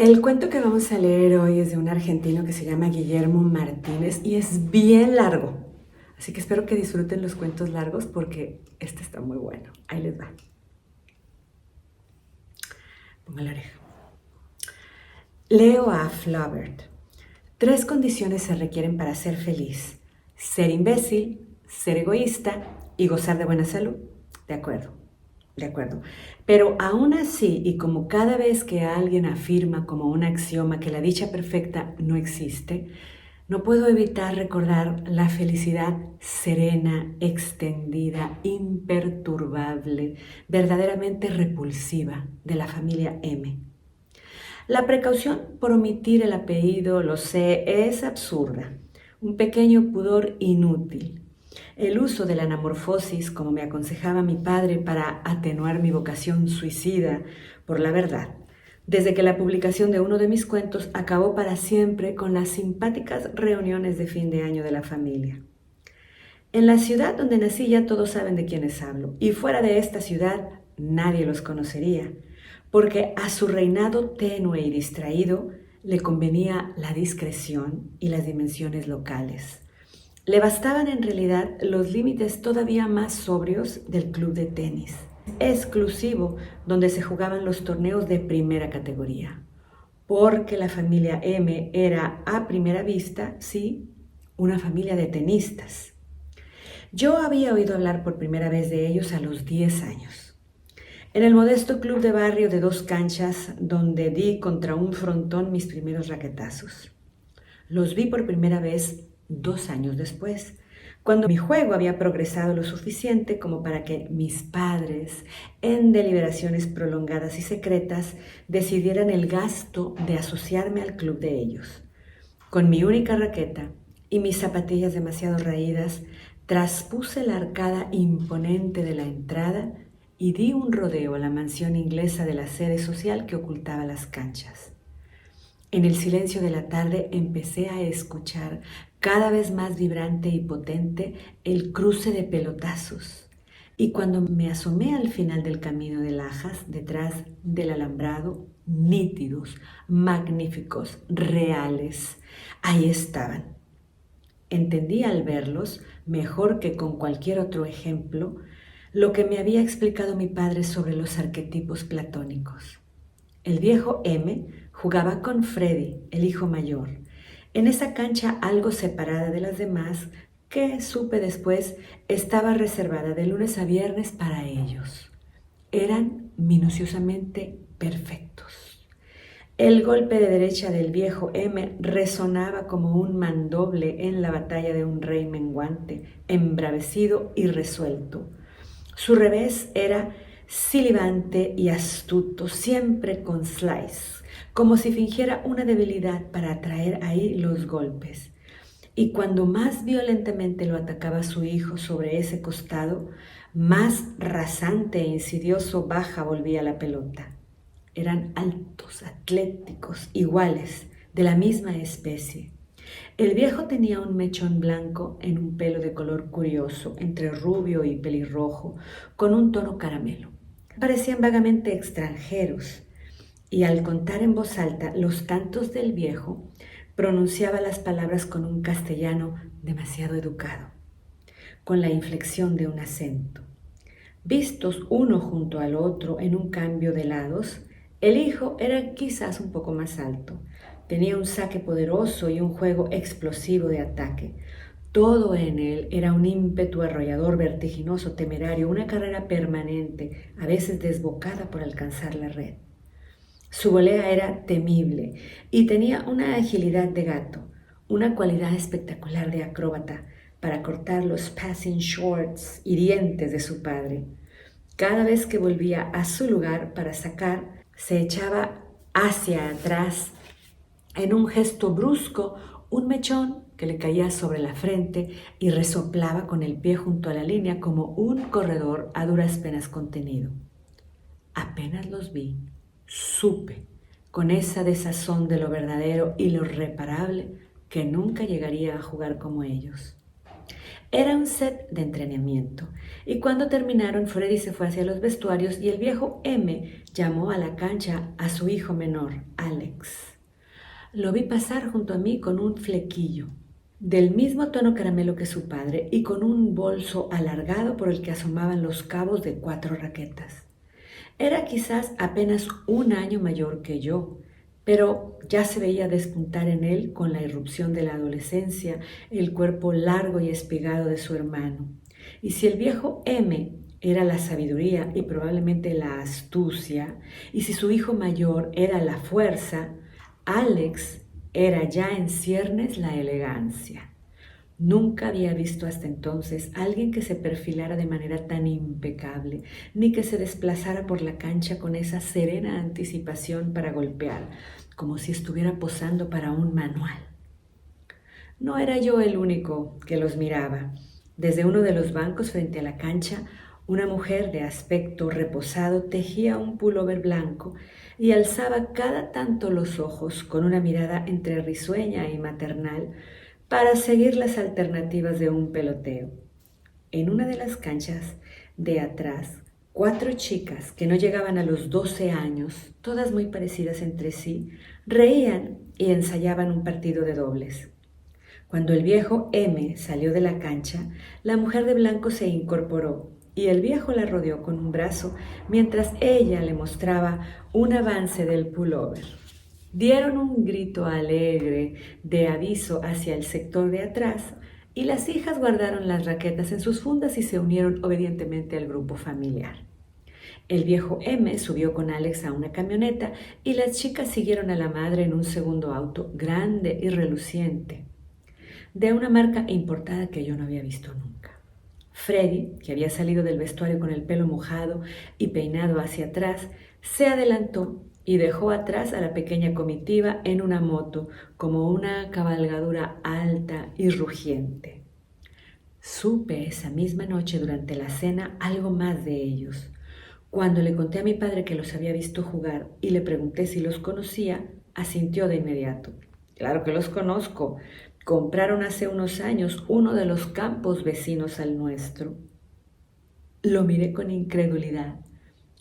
El cuento que vamos a leer hoy es de un argentino que se llama Guillermo Martínez y es bien largo. Así que espero que disfruten los cuentos largos porque este está muy bueno. Ahí les va. Ponga la oreja. Leo a Flaubert. 3 condiciones se requieren para ser feliz: ser imbécil, ser egoísta y gozar de buena salud. De acuerdo. De acuerdo. Pero aún así, y como cada vez que alguien afirma como un axioma que la dicha perfecta no existe, no puedo evitar recordar la felicidad serena, extendida, imperturbable, verdaderamente repulsiva de la familia M. La precaución por omitir el apellido, lo sé, es absurda, un pequeño pudor inútil. El uso de la anamorfosis, como me aconsejaba mi padre, para atenuar mi vocación suicida por la verdad, desde que la publicación de uno de mis cuentos acabó para siempre con las simpáticas reuniones de fin de año de la familia. En la ciudad donde nací ya todos saben de quiénes hablo, y fuera de esta ciudad nadie los conocería, porque a su reinado tenue y distraído le convenía la discreción y las dimensiones locales. Le bastaban en realidad los límites todavía más sobrios del club de tenis, exclusivo donde se jugaban los torneos de primera categoría, porque la familia M era a primera vista, sí, una familia de tenistas. Yo había oído hablar por primera vez de ellos a los 10 años. En el modesto club de barrio de 2 canchas donde di contra un frontón mis primeros raquetazos. Los vi por primera vez 2 años después, cuando mi juego había progresado lo suficiente como para que mis padres, en deliberaciones prolongadas y secretas, decidieran el gasto de asociarme al club de ellos. Con mi única raqueta y mis zapatillas demasiado raídas, traspuse la arcada imponente de la entrada y di un rodeo a la mansión inglesa de la sede social que ocultaba las canchas. En el silencio de la tarde empecé a escuchar, cada vez más vibrante y potente, el cruce de pelotazos. Y cuando me asomé al final del camino de Lajas, detrás del alambrado, nítidos, magníficos, reales, ahí estaban. Entendí al verlos, mejor que con cualquier otro ejemplo, lo que me había explicado mi padre sobre los arquetipos platónicos. El viejo M jugaba con Freddy, el hijo mayor, en esa cancha algo separada de las demás que, supe después, estaba reservada de lunes a viernes para ellos. Eran minuciosamente perfectos. El golpe de derecha del viejo M resonaba como un mandoble en la batalla de un rey menguante, embravecido y resuelto. Su revés era silbante y astuto, siempre con slice, como si fingiera una debilidad para atraer ahí los golpes. Y cuando más violentamente lo atacaba su hijo sobre ese costado, más rasante e insidioso baja volvía la pelota. Eran altos, atléticos, iguales, de la misma especie. El viejo tenía un mechón blanco en un pelo de color curioso, entre rubio y pelirrojo, con un tono caramelo. Parecían vagamente extranjeros, y al contar en voz alta los tantos del viejo, pronunciaba las palabras con un castellano demasiado educado, con la inflexión de un acento. Vistos uno junto al otro en un cambio de lados, el hijo era quizás un poco más alto. Tenía un saque poderoso y un juego explosivo de ataque. Todo en él era un ímpetu arrollador, vertiginoso, temerario, una carrera permanente, a veces desbocada por alcanzar la red. Su volea era temible y tenía una agilidad de gato, una cualidad espectacular de acróbata para cortar los passing shorts hirientes de su padre. Cada vez que volvía a su lugar para sacar, se echaba hacia atrás en un gesto brusco un mechón que le caía sobre la frente y resoplaba con el pie junto a la línea como un corredor a duras penas contenido. Apenas los vi, supe, con esa desazón de lo verdadero y lo reparable, que nunca llegaría a jugar como ellos. Era un set de entrenamiento, y cuando terminaron, Freddy se fue hacia los vestuarios y el viejo M llamó a la cancha a su hijo menor, Alex. Lo vi pasar junto a mí con un flequillo, del mismo tono caramelo que su padre, y con un bolso alargado por el que asomaban los cabos de 4 raquetas. Era quizás apenas un año mayor que yo, pero ya se veía despuntar en él con la irrupción de la adolescencia el cuerpo largo y espigado de su hermano. Y si el viejo M era la sabiduría y probablemente la astucia, y si su hijo mayor era la fuerza, Alex era ya en ciernes la elegancia. Nunca había visto hasta entonces a alguien que se perfilara de manera tan impecable, ni que se desplazara por la cancha con esa serena anticipación para golpear, como si estuviera posando para un manual. No era yo el único que los miraba. Desde uno de los bancos frente a la cancha, una mujer de aspecto reposado tejía un pullover blanco y alzaba cada tanto los ojos con una mirada entre risueña y maternal para seguir las alternativas de un peloteo. En una de las canchas de atrás, 4 chicas que no llegaban a los 12 años, todas muy parecidas entre sí, reían y ensayaban un partido de dobles. Cuando el viejo M salió de la cancha, la mujer de blanco se incorporó y el viejo la rodeó con un brazo mientras ella le mostraba un avance del pullover. Dieron un grito alegre de aviso hacia el sector de atrás y las hijas guardaron las raquetas en sus fundas y se unieron obedientemente al grupo familiar. El viejo M subió con Alex a una camioneta y las chicas siguieron a la madre en un segundo auto grande y reluciente, de una marca importada que yo no había visto nunca. Freddy, que había salido del vestuario con el pelo mojado y peinado hacia atrás, se adelantó y dejó atrás a la pequeña comitiva en una moto, como una cabalgadura alta y rugiente. Supe esa misma noche durante la cena algo más de ellos. Cuando le conté a mi padre que los había visto jugar y le pregunté si los conocía, asintió de inmediato. Claro que los conozco. Compraron hace unos años uno de los campos vecinos al nuestro. Lo miré con incredulidad.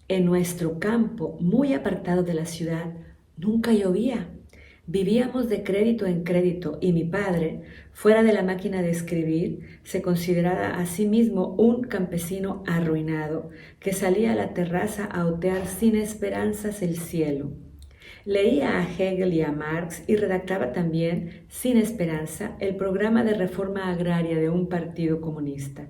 En nuestro campo, muy apartado de la ciudad, nunca llovía. Vivíamos de crédito en crédito y mi padre, fuera de la máquina de escribir, se consideraba a sí mismo un campesino arruinado que salía a la terraza a otear sin esperanzas el cielo. Leía a Hegel y a Marx y redactaba también, sin esperanza, el programa de reforma agraria de un partido comunista.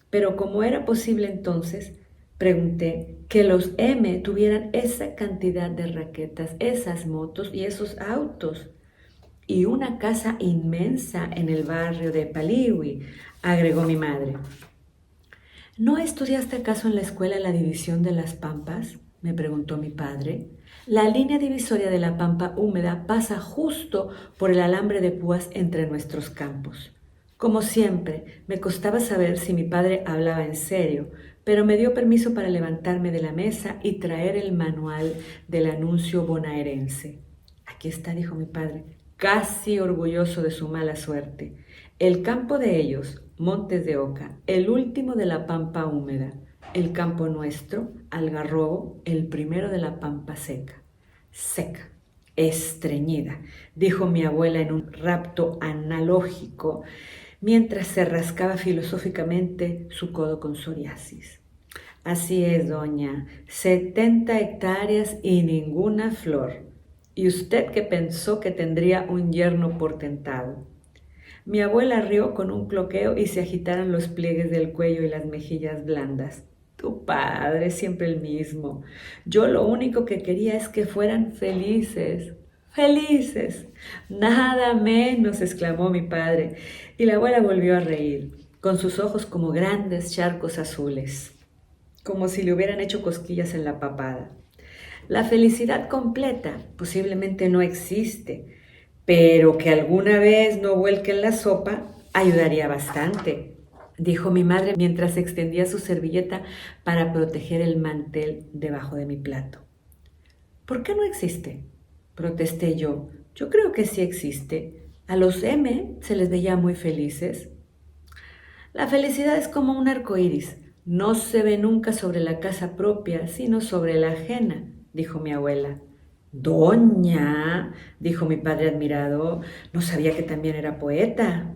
Pero como era posible entonces, pregunté, que los M tuvieran esa cantidad de raquetas, esas motos y esos autos, y una casa inmensa en el barrio de Paliwi, agregó mi madre. ¿No estudiaste acaso en la escuela la división de las pampas?, me preguntó mi padre. La línea divisoria de la pampa húmeda pasa justo por el alambre de púas entre nuestros campos. Como siempre, me costaba saber si mi padre hablaba en serio, pero me dio permiso para levantarme de la mesa y traer el manual del anuncio bonaerense. Aquí está, dijo mi padre, casi orgulloso de su mala suerte. El campo de ellos, Montes de Oca, el último de la pampa húmeda. El campo nuestro, Algarrobo, el primero de la pampa seca. Seca, estreñida, dijo mi abuela en un rapto analógico, mientras se rascaba filosóficamente su codo con psoriasis. Así es, doña, 70 hectáreas y ninguna flor. ¿Y usted que pensó que tendría un yerno portentado? Mi abuela rió con un cloqueo y se agitaron los pliegues del cuello y las mejillas blandas. Tu padre, siempre el mismo. Yo lo único que quería es que fueran felices. ¡Felices! Nada menos, exclamó mi padre, y la abuela volvió a reír, con sus ojos como grandes charcos azules, como si le hubieran hecho cosquillas en la papada. La felicidad completa posiblemente no existe, pero que alguna vez no vuelquen la sopa ayudaría bastante, dijo mi madre mientras extendía su servilleta para proteger el mantel debajo de mi plato. ¿Por qué no existe?, protesté yo. Yo creo que sí existe. A los M se les veía muy felices. La felicidad es como un arco iris. No se ve nunca sobre la casa propia, sino sobre la ajena, dijo mi abuela. Doña, dijo mi padre admirado, no sabía que también era poeta.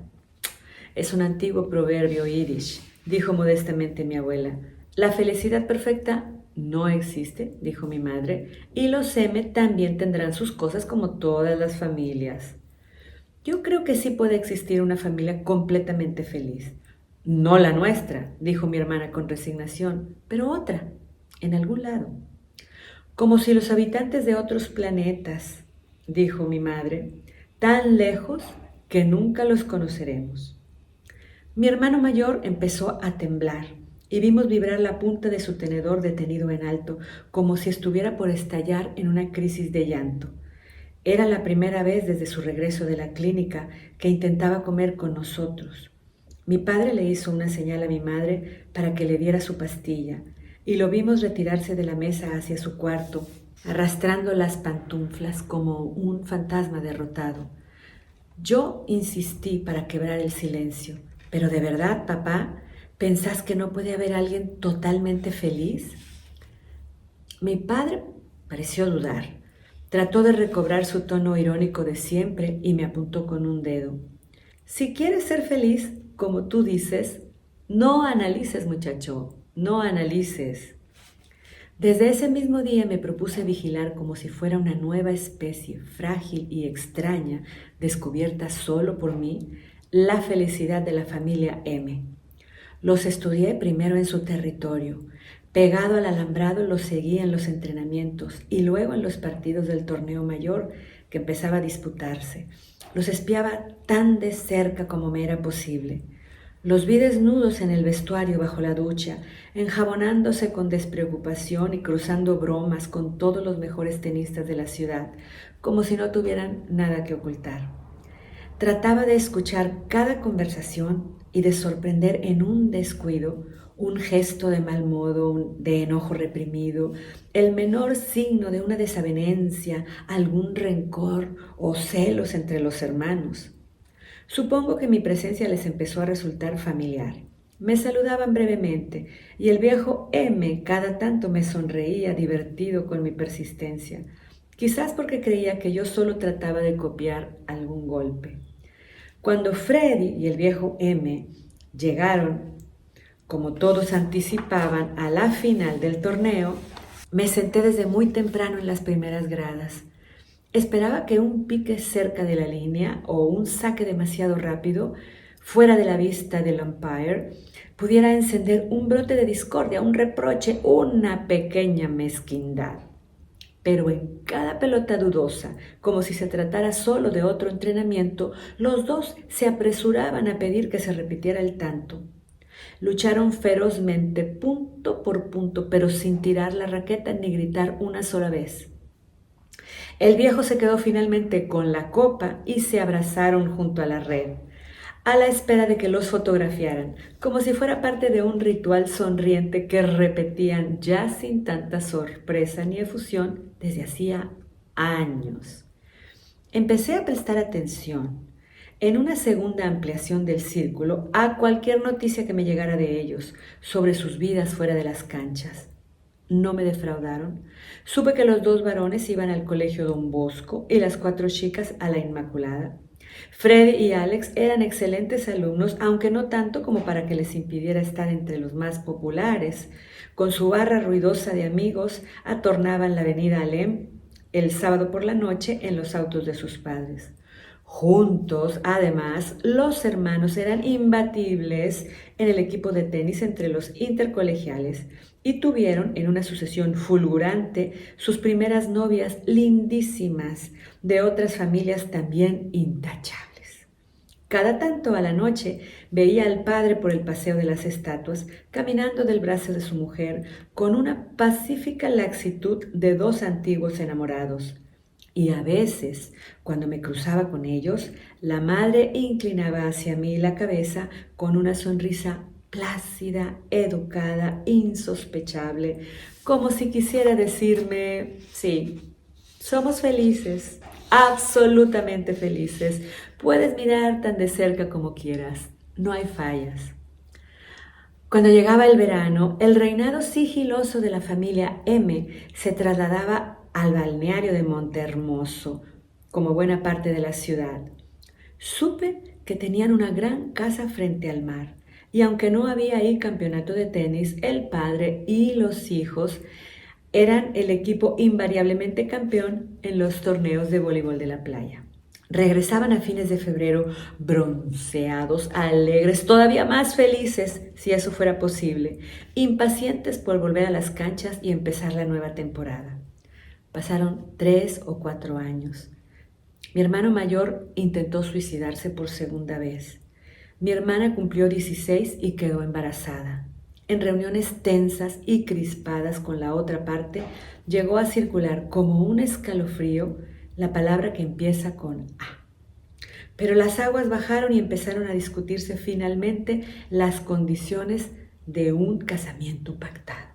Es un antiguo proverbio yiddish, dijo modestamente mi abuela. La felicidad perfecta no existe, dijo mi madre, y los M también tendrán sus cosas como todas las familias. Yo creo que sí puede existir una familia completamente feliz. No la nuestra, dijo mi hermana con resignación, pero otra, en algún lado. Como si los habitantes de otros planetas, dijo mi madre, tan lejos que nunca los conoceremos. Mi hermano mayor empezó a temblar y vimos vibrar la punta de su tenedor detenido en alto, como si estuviera por estallar en una crisis de llanto. Era la primera vez desde su regreso de la clínica que intentaba comer con nosotros. Mi padre le hizo una señal a mi madre para que le diera su pastilla y lo vimos retirarse de la mesa hacia su cuarto, arrastrando las pantuflas como un fantasma derrotado. Yo insistí para quebrar el silencio. ¿Pero de verdad, papá, pensás que no puede haber alguien totalmente feliz? Mi padre pareció dudar. Trató de recobrar su tono irónico de siempre y me apuntó con un dedo. Si quieres ser feliz, como tú dices, no analices, muchacho, no analices. Desde ese mismo día me propuse vigilar como si fuera una nueva especie, frágil y extraña, descubierta solo por mí, la felicidad de la familia M. Los estudié primero en su territorio. Pegado al alambrado los seguí en los entrenamientos y luego en los partidos del torneo mayor que empezaba a disputarse. Los espiaba tan de cerca como me era posible. Los vi desnudos en el vestuario bajo la ducha, enjabonándose con despreocupación y cruzando bromas con todos los mejores tenistas de la ciudad, como si no tuvieran nada que ocultar. Trataba de escuchar cada conversación y de sorprender en un descuido, un gesto de mal modo, de enojo reprimido, el menor signo de una desavenencia, algún rencor o celos entre los hermanos. Supongo que mi presencia les empezó a resultar familiar. Me saludaban brevemente y el viejo M cada tanto me sonreía divertido con mi persistencia, quizás porque creía que yo solo trataba de copiar algún golpe. Cuando Freddy y el viejo M llegaron, como todos anticipaban, a la final del torneo, me senté desde muy temprano en las primeras gradas. Esperaba que un pique cerca de la línea o un saque demasiado rápido, fuera de la vista del umpire, pudiera encender un brote de discordia, un reproche, una pequeña mezquindad. Pero en cada pelota dudosa, como si se tratara solo de otro entrenamiento, los dos se apresuraban a pedir que se repitiera el tanto. Lucharon ferozmente, punto por punto, pero sin tirar la raqueta ni gritar una sola vez. El viejo se quedó finalmente con la copa y se abrazaron junto a la red, a la espera de que los fotografiaran, como si fuera parte de un ritual sonriente que repetían ya sin tanta sorpresa ni efusión desde hacía años. Empecé a prestar atención, en una segunda ampliación del círculo, a cualquier noticia que me llegara de ellos sobre sus vidas fuera de las canchas. No me defraudaron. Supe que los dos varones iban al colegio Don Bosco y las 4 chicas a la Inmaculada. Freddy y Alex eran excelentes alumnos, aunque no tanto como para que les impidiera estar entre los más populares. Con su barra ruidosa de amigos, atornaban la avenida Alem el sábado por la noche en los autos de sus padres. Juntos, además, los hermanos eran imbatibles en el equipo de tenis entre los intercolegiales y tuvieron en una sucesión fulgurante sus primeras novias lindísimas de otras familias también intachables. Cada tanto a la noche veía al padre por el paseo de las estatuas, caminando del brazo de su mujer con una pacífica laxitud de 2 antiguos enamorados. Y a veces, cuando me cruzaba con ellos, la madre inclinaba hacia mí la cabeza con una sonrisa plácida, educada, insospechable, como si quisiera decirme, sí, somos felices, absolutamente felices. Puedes mirar tan de cerca como quieras, no hay fallas. Cuando llegaba el verano, el reinado sigiloso de la familia M se trasladaba al balneario de Montehermoso, como buena parte de la ciudad. Supe que tenían una gran casa frente al mar, y aunque no había ahí campeonato de tenis, el padre y los hijos eran el equipo invariablemente campeón en los torneos de voleibol de la playa. Regresaban a fines de febrero bronceados, alegres, todavía más felices, si eso fuera posible, impacientes por volver a las canchas y empezar la nueva temporada. Pasaron 3 o 4 años. Mi hermano mayor intentó suicidarse por segunda vez. Mi hermana cumplió 16 y quedó embarazada. En reuniones tensas y crispadas con la otra parte, llegó a circular como un escalofrío la palabra que empieza con A. Pero las aguas bajaron y empezaron a discutirse finalmente las condiciones de un casamiento pactado.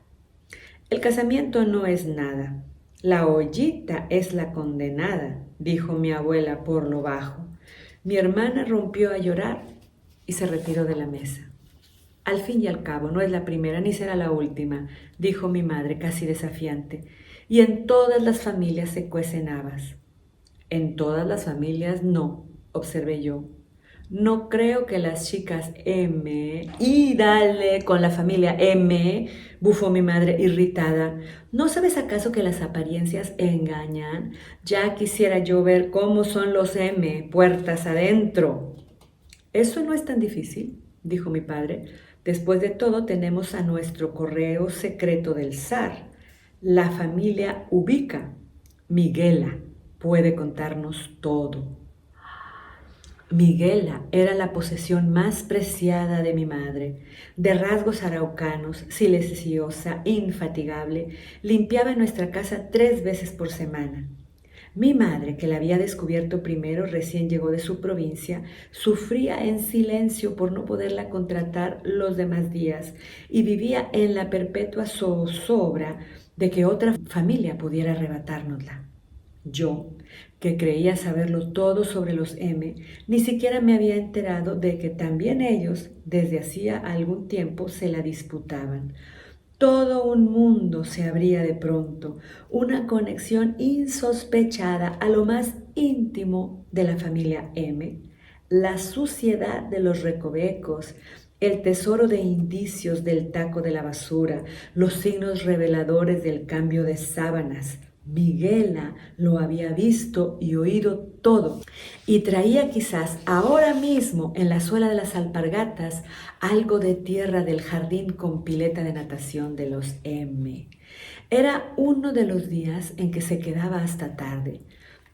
El casamiento no es nada. La ollita es la condenada, dijo mi abuela por lo bajo. Mi hermana rompió a llorar y se retiró de la mesa. Al fin y al cabo, no es la primera ni será la última, dijo mi madre casi desafiante. Y en todas las familias se cuecen habas. En todas las familias no, observé yo. No creo que las chicas M... Y dale con la familia M, bufó mi madre irritada. ¿No sabes acaso que las apariencias engañan? Ya quisiera yo ver cómo son los M, puertas adentro. Eso no es tan difícil, dijo mi padre. Después de todo tenemos a nuestro correo secreto del zar. La familia Ubica. Miguela puede contarnos todo. Miguela era la posesión más preciada de mi madre. De rasgos araucanos, silenciosa, infatigable, limpiaba nuestra casa 3 veces por semana. Mi madre, que la había descubierto primero, recién llegó de su provincia, sufría en silencio por no poderla contratar los demás días y vivía en la perpetua zozobra de que otra familia pudiera arrebatárnosla. Yo, que creía saberlo todo sobre los M, ni siquiera me había enterado de que también ellos, desde hacía algún tiempo, se la disputaban. Todo un mundo se abría de pronto, una conexión insospechada a lo más íntimo de la familia M, la suciedad de los recovecos, el tesoro de indicios del taco de la basura, los signos reveladores del cambio de sábanas. Miguela lo había visto y oído todo y traía quizás ahora mismo en la suela de las alpargatas algo de tierra del jardín con pileta de natación de los M. Era uno de los días en que se quedaba hasta tarde.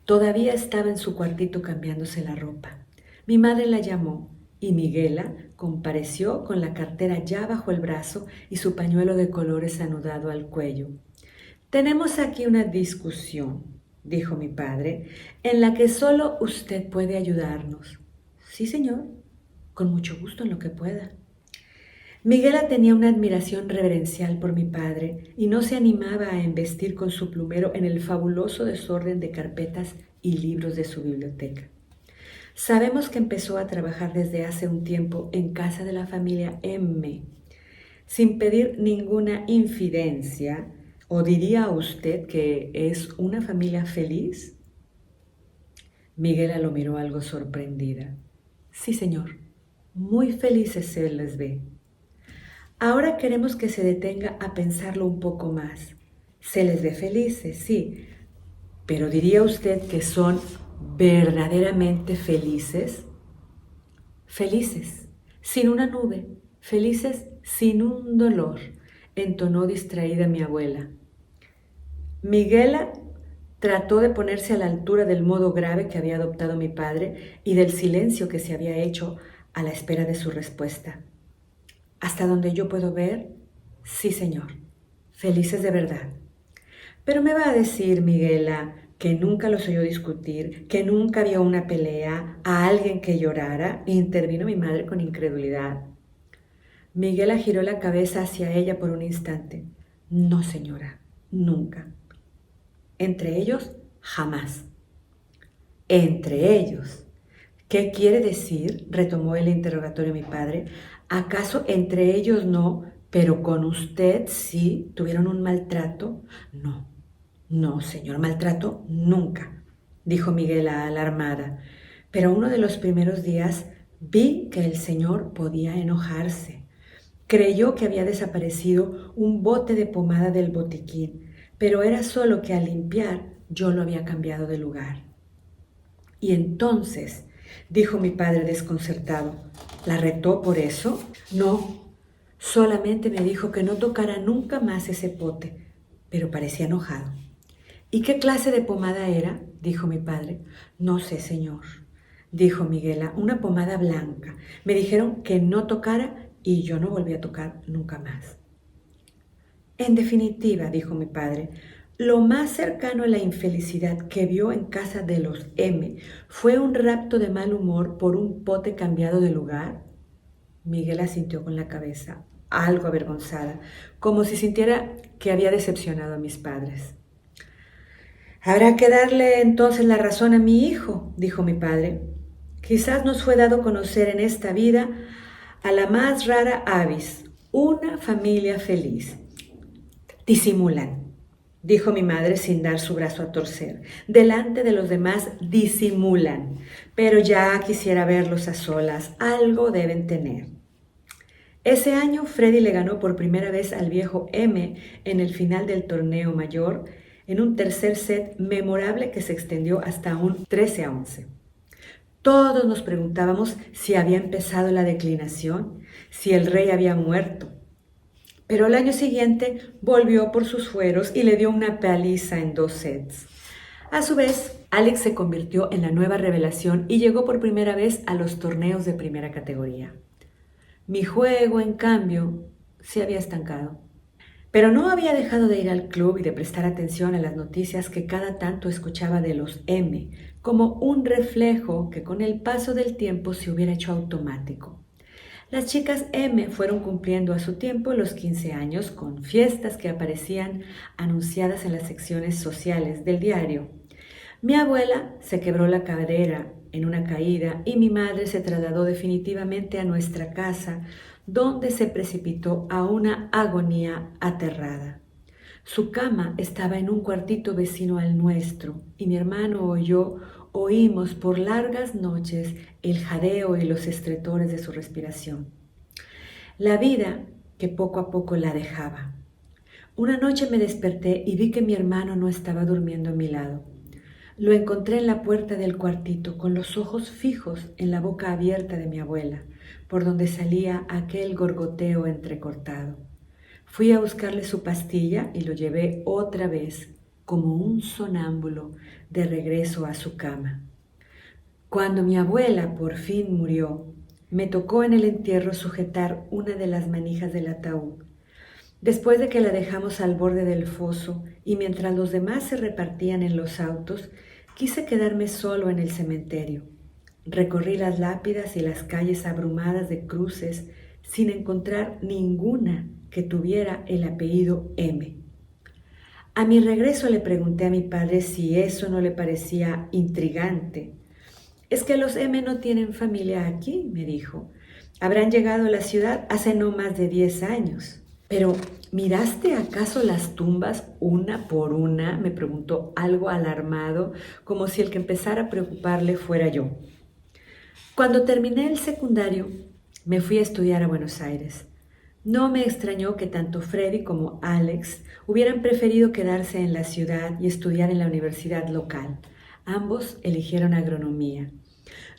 Todavía estaba en su cuartito cambiándose la ropa. Mi madre la llamó y Miguela compareció con la cartera ya bajo el brazo y su pañuelo de colores anudado al cuello. Tenemos aquí una discusión, dijo mi padre, en la que solo usted puede ayudarnos. Sí, señor, con mucho gusto en lo que pueda. Miguela tenía una admiración reverencial por mi padre y no se animaba a embestir con su plumero en el fabuloso desorden de carpetas y libros de su biblioteca. Sabemos que empezó a trabajar desde hace un tiempo en casa de la familia M, sin pedir ninguna infidencia. ¿O diría usted que es una familia feliz? Miguela lo miró algo sorprendida. Sí, señor, muy felices se les ve. Ahora queremos que se detenga a pensarlo un poco más. Se les ve felices, sí, pero ¿diría usted que son verdaderamente felices? Felices, sin una nube, felices sin un dolor, entonó distraída mi abuela. Miguela trató de ponerse a la altura del modo grave que había adoptado mi padre y del silencio que se había hecho a la espera de su respuesta. Hasta donde yo puedo ver, sí, señor, felices de verdad. Pero me va a decir, Miguela, que nunca los oyó discutir, que nunca vio una pelea, a alguien que llorara, intervino mi madre con incredulidad. Miguela giró la cabeza hacia ella por un instante. No, señora, nunca. Entre ellos, jamás. Entre ellos. ¿Qué quiere decir? Retomó el interrogatorio mi padre. ¿Acaso entre ellos no, pero con usted sí tuvieron un maltrato? No, no, señor, maltrato nunca, dijo Miguela alarmada. Pero uno de los primeros días vi que el señor podía enojarse. Creyó que había desaparecido un bote de pomada del botiquín, pero era solo que al limpiar yo lo había cambiado de lugar. Y entonces, dijo mi padre desconcertado, ¿la retó por eso? No, solamente me dijo que no tocara nunca más ese pote, pero parecía enojado. ¿Y qué clase de pomada era? Dijo mi padre. No sé, señor, dijo Miguela, una pomada blanca. Me dijeron que no tocara y yo no volví a tocar nunca más. En definitiva, dijo mi padre, lo más cercano a la infelicidad que vio en casa de los M fue un rapto de mal humor por un pote cambiado de lugar. Miguel asintió con la cabeza, algo avergonzada, como si sintiera que había decepcionado a mis padres. Habrá que darle entonces la razón a mi hijo, dijo mi padre. Quizás nos fue dado conocer en esta vida a la más rara avis, una familia feliz. Disimulan, dijo mi madre sin dar su brazo a torcer. Delante de los demás disimulan, pero ya quisiera verlos a solas, algo deben tener. Ese año Freddy le ganó por primera vez al viejo M en el final del torneo mayor, en un tercer set memorable que se extendió hasta un 13-11. Todos nos preguntábamos si había empezado la declinación, si el rey había muerto. Pero al año siguiente volvió por sus fueros y le dio una paliza en 2 sets. A su vez, Alex se convirtió en la nueva revelación y llegó por primera vez a los torneos de primera categoría. Mi juego, en cambio, se había estancado. Pero no había dejado de ir al club y de prestar atención a las noticias que cada tanto escuchaba de los M, como un reflejo que con el paso del tiempo se hubiera hecho automático. Las chicas M fueron cumpliendo a su tiempo los 15 años con fiestas que aparecían anunciadas en las secciones sociales del diario. Mi abuela se quebró la cadera en una caída y mi madre se trasladó definitivamente a nuestra casa, donde se precipitó a una agonía aterrada. Su cama estaba en un cuartito vecino al nuestro y mi hermano o yo oímos por largas noches el jadeo y los estretores de su respiración. La vida que poco a poco la dejaba. Una noche me desperté y vi que mi hermano no estaba durmiendo a mi lado. Lo encontré en la puerta del cuartito, con los ojos fijos en la boca abierta de mi abuela, por donde salía aquel gorgoteo entrecortado. Fui a buscarle su pastilla y lo llevé otra vez, como un sonámbulo, de regreso a su cama. Cuando mi abuela por fin murió, me tocó en el entierro sujetar una de las manijas del ataúd. Después de que la dejamos al borde del foso y mientras los demás se repartían en los autos, quise quedarme solo en el cementerio. Recorrí las lápidas y las calles abrumadas de cruces sin encontrar ninguna que tuviera el apellido M. A mi regreso le pregunté a mi padre si eso no le parecía intrigante. «Es que los M no tienen familia aquí», me dijo. «Habrán llegado a la ciudad hace no más de 10 años». «Pero, ¿miraste acaso las tumbas una por una?», me preguntó algo alarmado, como si el que empezara a preocuparle fuera yo. Cuando terminé el secundario, me fui a estudiar a Buenos Aires. No me extrañó que tanto Freddy como Alex hubieran preferido quedarse en la ciudad y estudiar en la universidad local. Ambos eligieron agronomía.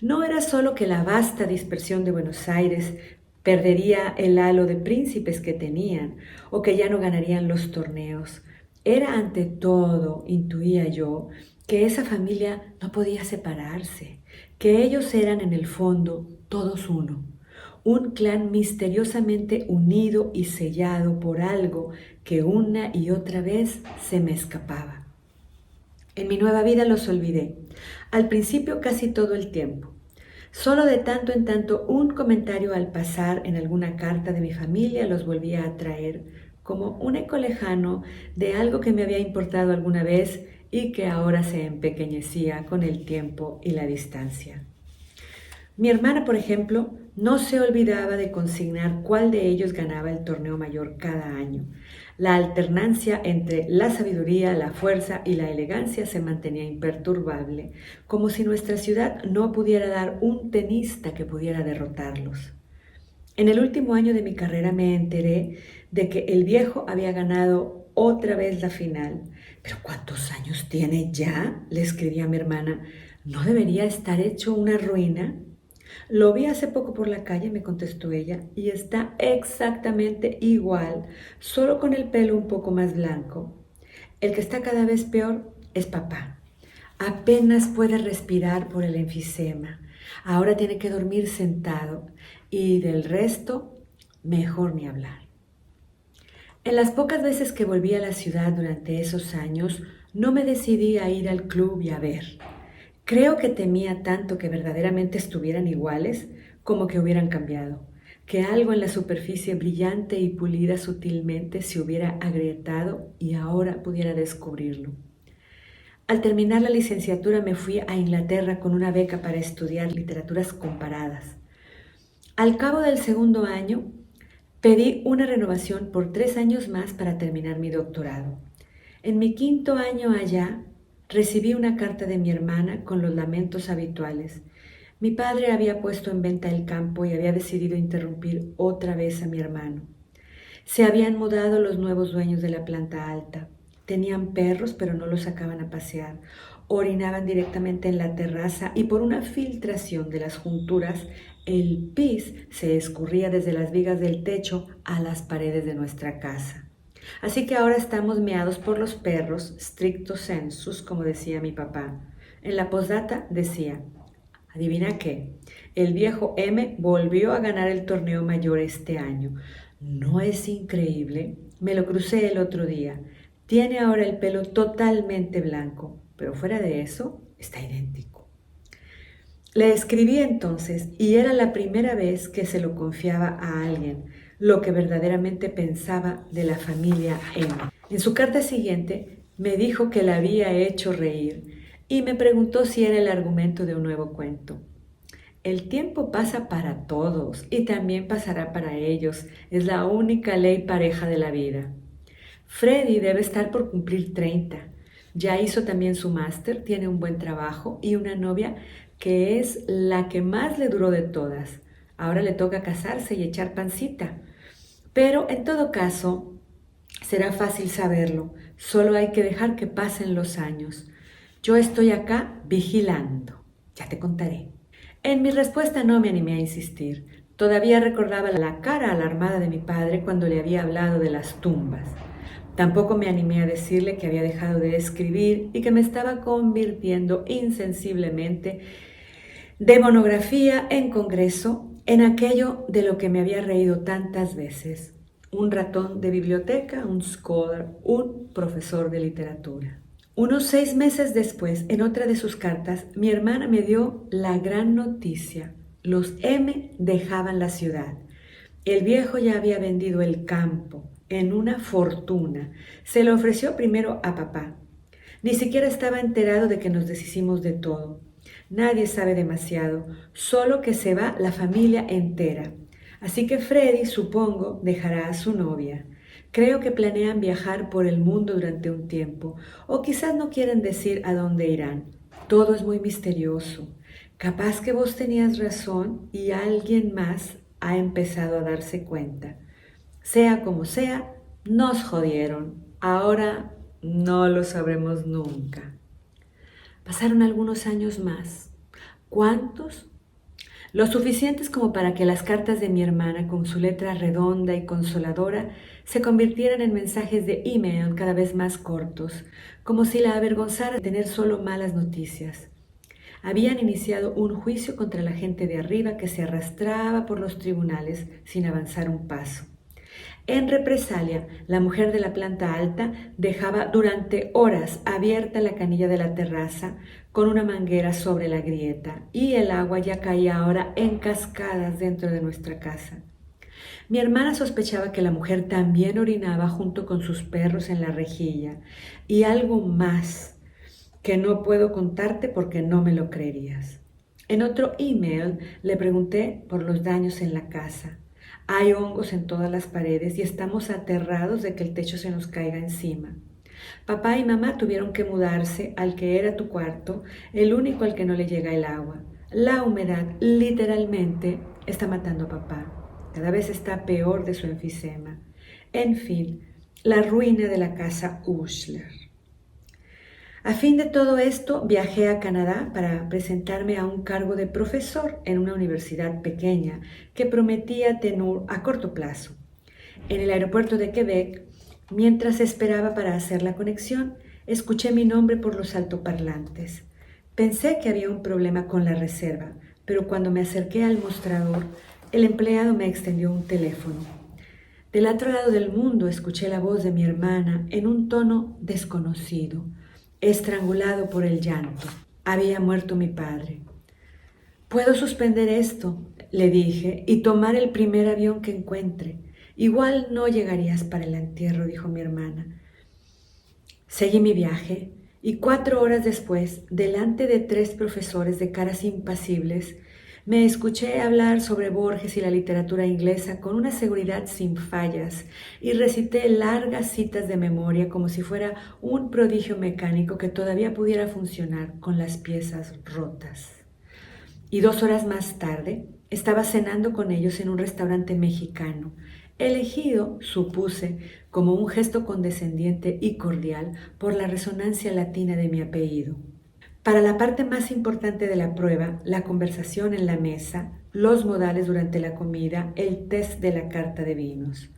No era solo que la vasta dispersión de Buenos Aires perdería el halo de príncipes que tenían o que ya no ganarían los torneos. Era ante todo, intuía yo, que esa familia no podía separarse, que ellos eran en el fondo todos uno, un clan misteriosamente unido y sellado por algo que una y otra vez se me escapaba. En mi nueva vida los olvidé, al principio casi todo el tiempo. Solo de tanto en tanto un comentario al pasar en alguna carta de mi familia los volvía a traer como un eco lejano de algo que me había importado alguna vez y que ahora se empequeñecía con el tiempo y la distancia. Mi hermana, por ejemplo, no se olvidaba de consignar cuál de ellos ganaba el torneo mayor cada año. La alternancia entre la sabiduría, la fuerza y la elegancia se mantenía imperturbable, como si nuestra ciudad no pudiera dar un tenista que pudiera derrotarlos. En el último año de mi carrera me enteré de que el viejo había ganado otra vez la final. ¿Pero cuántos años tiene ya?, le escribí a mi hermana. ¿No debería estar hecho una ruina? Lo vi hace poco por la calle, me contestó ella, y está exactamente igual, solo con el pelo un poco más blanco. El que está cada vez peor es papá. Apenas puede respirar por el enfisema. Ahora tiene que dormir sentado y del resto, mejor ni hablar. En las pocas veces que volví a la ciudad durante esos años, no me decidí a ir al club y a ver. Creo que temía tanto que verdaderamente estuvieran iguales como que hubieran cambiado, que algo en la superficie brillante y pulida sutilmente se hubiera agrietado y ahora pudiera descubrirlo. Al terminar la licenciatura me fui a Inglaterra con una beca para estudiar literaturas comparadas. Al cabo del segundo año, pedí una renovación por 3 años más para terminar mi doctorado. En mi quinto año allá, recibí una carta de mi hermana con los lamentos habituales. Mi padre había puesto en venta el campo y había decidido interrumpir otra vez a mi hermano. Se habían mudado los nuevos dueños de la planta alta. Tenían perros, pero no los sacaban a pasear. Orinaban directamente en la terraza y por una filtración de las junturas, el pis se escurría desde las vigas del techo a las paredes de nuestra casa. Así que ahora estamos meados por los perros, stricto sensus, como decía mi papá. En la postdata decía, ¿adivina qué? El viejo M volvió a ganar el torneo mayor este año. ¿No es increíble? Me lo crucé el otro día. Tiene ahora el pelo totalmente blanco, pero fuera de eso, está idéntico. Le escribí entonces y era la primera vez que se lo confiaba a alguien, lo que verdaderamente pensaba de la familia M. En su carta siguiente me dijo que la había hecho reír y me preguntó si era el argumento de un nuevo cuento. El tiempo pasa para todos y también pasará para ellos. Es la única ley pareja de la vida. Freddy debe estar por cumplir 30. Ya hizo también su máster, tiene un buen trabajo y una novia que es la que más le duró de todas. Ahora le toca casarse y echar pancita. Pero en todo caso, será fácil saberlo. Solo hay que dejar que pasen los años. Yo estoy acá vigilando. Ya te contaré. En mi respuesta no me animé a insistir. Todavía recordaba la cara alarmada de mi padre cuando le había hablado de las tumbas. Tampoco me animé a decirle que había dejado de escribir y que me estaba convirtiendo insensiblemente de monografía en congreso en aquello de lo que me había reído tantas veces. Un ratón de biblioteca, un scholar, un profesor de literatura. Unos 6 meses después, en otra de sus cartas, mi hermana me dio la gran noticia. Los M dejaban la ciudad. El viejo ya había vendido el campo en una fortuna. Se lo ofreció primero a papá. Ni siquiera estaba enterado de que nos deshicimos de todo. Nadie sabe demasiado, solo que se va la familia entera. Así que Freddy, supongo, dejará a su novia. Creo que planean viajar por el mundo durante un tiempo, o quizás no quieren decir a dónde irán. Todo es muy misterioso. Capaz que vos tenías razón y alguien más ha empezado a darse cuenta. Sea como sea, nos jodieron. Ahora no lo sabremos nunca. Pasaron algunos años más. ¿Cuántos? Lo suficientes como para que las cartas de mi hermana, con su letra redonda y consoladora, se convirtieran en mensajes de email cada vez más cortos, como si la avergonzara tener solo malas noticias. Habían iniciado un juicio contra la gente de arriba que se arrastraba por los tribunales sin avanzar un paso. En represalia, la mujer de la planta alta dejaba durante horas abierta la canilla de la terraza con una manguera sobre la grieta y el agua ya caía ahora en cascadas dentro de nuestra casa. Mi hermana sospechaba que la mujer también orinaba junto con sus perros en la rejilla y algo más que no puedo contarte porque no me lo creerías. En otro email le pregunté por los daños en la casa. Hay hongos en todas las paredes y estamos aterrados de que el techo se nos caiga encima. Papá y mamá tuvieron que mudarse al que era tu cuarto, el único al que no le llega el agua. La humedad literalmente está matando a papá. Cada vez está peor de su enfisema. En fin, la ruina de la casa Ushler. A fin de todo esto, viajé a Canadá para presentarme a un cargo de profesor en una universidad pequeña que prometía tenor a corto plazo. En el aeropuerto de Quebec, mientras esperaba para hacer la conexión, escuché mi nombre por los altoparlantes. Pensé que había un problema con la reserva, pero cuando me acerqué al mostrador, el empleado me extendió un teléfono. Del otro lado del mundo escuché la voz de mi hermana en un tono desconocido, estrangulado por el llanto. Había muerto mi padre. «¿Puedo suspender esto?», le dije, «y tomar el primer avión que encuentre. Igual no llegarías para el entierro», dijo mi hermana. Seguí mi viaje y 4 horas después, delante de 3 profesores de caras impasibles, me escuché hablar sobre Borges y la literatura inglesa con una seguridad sin fallas y recité largas citas de memoria como si fuera un prodigio mecánico que todavía pudiera funcionar con las piezas rotas. Y 2 horas más tarde estaba cenando con ellos en un restaurante mexicano, elegido, supuse, como un gesto condescendiente y cordial por la resonancia latina de mi apellido. Para la parte más importante de la prueba, la conversación en la mesa, los modales durante la comida, el test de la carta de vinos.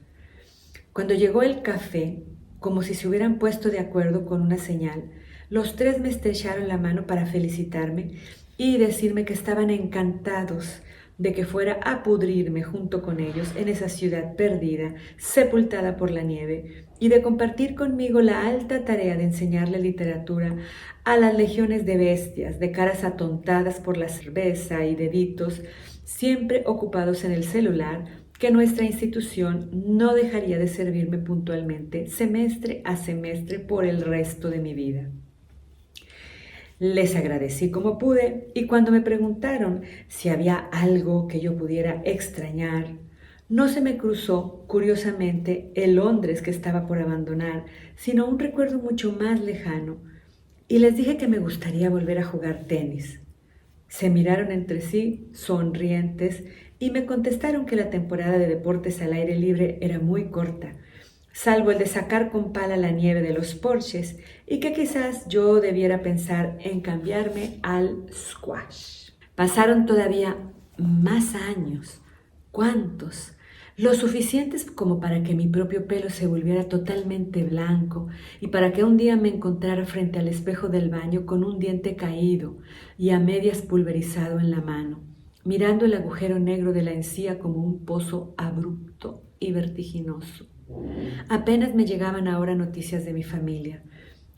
Cuando llegó el café, como si se hubieran puesto de acuerdo con una señal, los 3 me estrecharon la mano para felicitarme y decirme que estaban encantados de que fuera a pudrirme junto con ellos en esa ciudad perdida, sepultada por la nieve, y de compartir conmigo la alta tarea de enseñarle literatura a las legiones de bestias, de caras atontadas por la cerveza y deditos, siempre ocupados en el celular, que nuestra institución no dejaría de servirme puntualmente, semestre a semestre, por el resto de mi vida. Les agradecí como pude y cuando me preguntaron si había algo que yo pudiera extrañar, no se me cruzó, curiosamente, el Londres que estaba por abandonar, sino un recuerdo mucho más lejano, y les dije que me gustaría volver a jugar tenis. Se miraron entre sí, sonrientes, y me contestaron que la temporada de deportes al aire libre era muy corta, salvo el de sacar con pala la nieve de los porches, y que quizás yo debiera pensar en cambiarme al squash. Pasaron todavía más años. ¿Cuántos? Lo suficientes como para que mi propio pelo se volviera totalmente blanco y para que un día me encontrara frente al espejo del baño con un diente caído y a medias pulverizado en la mano, mirando el agujero negro de la encía como un pozo abrupto y vertiginoso. Apenas me llegaban ahora noticias de mi familia.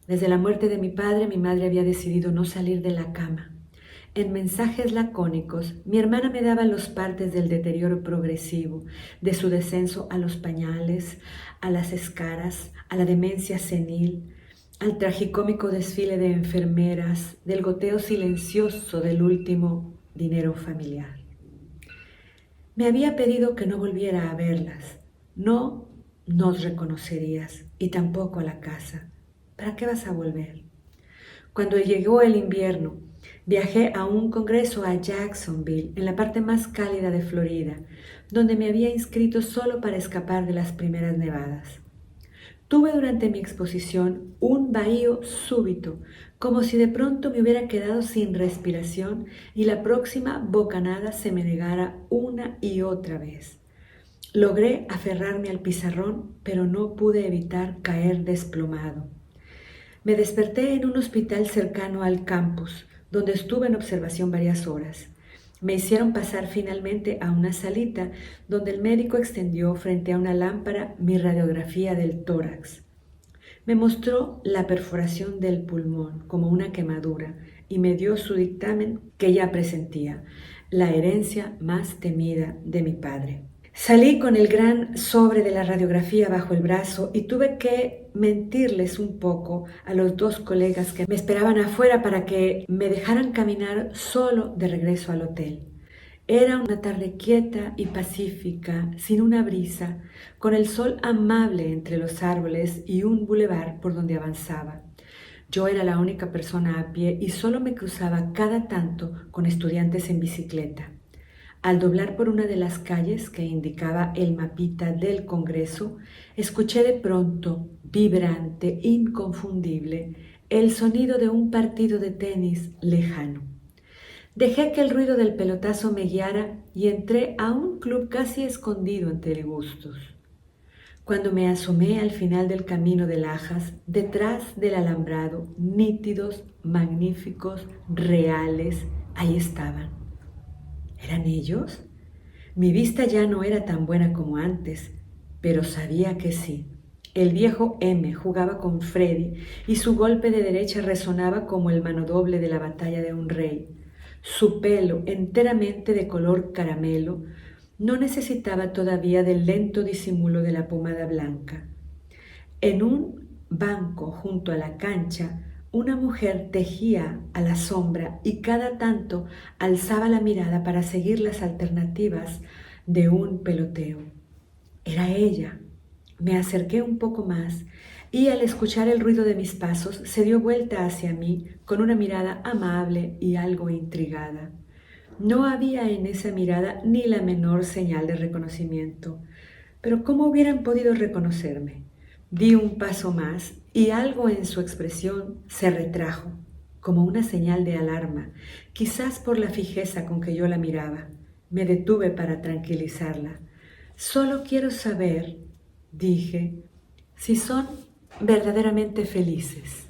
Desde la muerte de mi padre, mi madre había decidido no salir de la cama. En mensajes lacónicos, mi hermana me daba los partes del deterioro progresivo, de su descenso a los pañales, a las escaras, a la demencia senil, al tragicómico desfile de enfermeras, del goteo silencioso del último dinero familiar. Me había pedido que no volviera a verlas. No nos reconocerías y tampoco a la casa. ¿Para qué vas a volver? Cuando llegó el invierno, viajé a un congreso a Jacksonville, en la parte más cálida de Florida, donde me había inscrito solo para escapar de las primeras nevadas. Tuve durante mi exposición un vahío súbito, como si de pronto me hubiera quedado sin respiración y la próxima bocanada se me negara una y otra vez. Logré aferrarme al pizarrón, pero no pude evitar caer desplomado. Me desperté en un hospital cercano al campus, donde estuve en observación varias horas. Me hicieron pasar finalmente a una salita donde el médico extendió frente a una lámpara mi radiografía del tórax. Me mostró la perforación del pulmón como una quemadura y me dio su dictamen que ya presentía, la herencia más temida de mi padre. Salí con el gran sobre de la radiografía bajo el brazo y tuve que mentirles un poco a los dos colegas que me esperaban afuera para que me dejaran caminar solo de regreso al hotel. Era una tarde quieta y pacífica, sin una brisa, con el sol amable entre los árboles y un bulevar por donde avanzaba. Yo era la única persona a pie y solo me cruzaba cada tanto con estudiantes en bicicleta. Al doblar por una de las calles que indicaba el mapita del Congreso, escuché de pronto, vibrante, inconfundible, el sonido de un partido de tenis lejano. Dejé que el ruido del pelotazo me guiara y entré a un club casi escondido entre gustos. Cuando me asomé al final del camino de Lajas, detrás del alambrado, nítidos, magníficos, reales, ahí estaban. ¿Eran ellos? Mi vista ya no era tan buena como antes, pero sabía que sí. El viejo M jugaba con Freddy y su golpe de derecha resonaba como el manodoble de la batalla de un rey. Su pelo, enteramente de color caramelo, no necesitaba todavía del lento disimulo de la pomada blanca. En un banco junto a la cancha, una mujer tejía a la sombra y cada tanto alzaba la mirada para seguir las alternativas de un peloteo. Era ella. Me acerqué un poco más y al escuchar el ruido de mis pasos se dio vuelta hacia mí con una mirada amable y algo intrigada. No había en esa mirada ni la menor señal de reconocimiento. Pero ¿cómo hubieran podido reconocerme? Di un paso más y algo en su expresión se retrajo, como una señal de alarma, quizás por la fijeza con que yo la miraba. Me detuve para tranquilizarla. Solo quiero saber, dije, si son verdaderamente felices.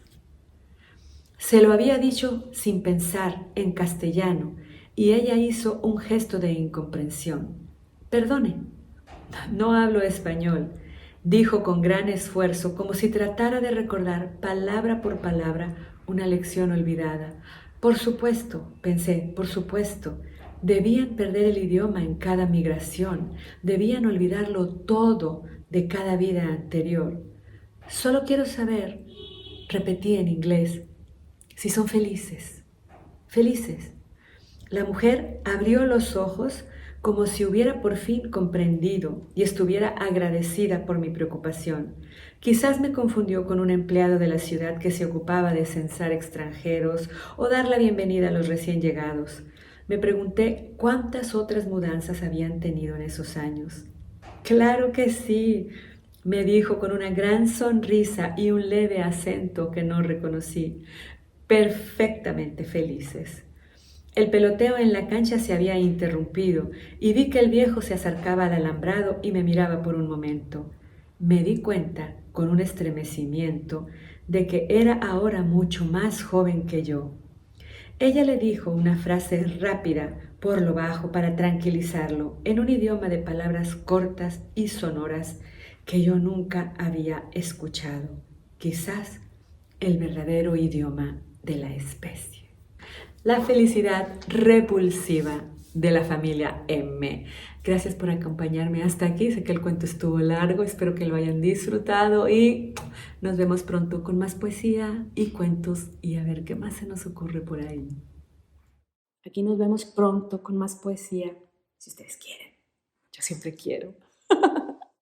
Se lo había dicho sin pensar, en castellano, y ella hizo un gesto de incomprensión. Perdone, no hablo español, dijo con gran esfuerzo, como si tratara de recordar palabra por palabra una lección olvidada. Por supuesto, pensé, por supuesto, debían perder el idioma en cada migración, debían olvidarlo todo de cada vida anterior. Solo quiero saber, repetí en inglés, si son felices. Felices. La mujer abrió los ojos como si hubiera por fin comprendido y estuviera agradecida por mi preocupación. Quizás me confundió con un empleado de la ciudad que se ocupaba de censar extranjeros o dar la bienvenida a los recién llegados. Me pregunté cuántas otras mudanzas habían tenido en esos años. Claro que sí, me dijo con una gran sonrisa y un leve acento que no reconocí. Perfectamente felices. El peloteo en la cancha se había interrumpido y vi que el viejo se acercaba al alambrado y me miraba por un momento. Me di cuenta, con un estremecimiento, de que era ahora mucho más joven que yo. Ella le dijo una frase rápida por lo bajo para tranquilizarlo, en un idioma de palabras cortas y sonoras que yo nunca había escuchado. Quizás el verdadero idioma de la especie. La felicidad repulsiva de la familia M. Gracias por acompañarme hasta aquí. Sé que el cuento estuvo largo, espero que lo hayan disfrutado y nos vemos pronto con más poesía y cuentos y a ver qué más se nos ocurre por ahí. Aquí nos vemos pronto con más poesía, si ustedes quieren. Yo siempre quiero.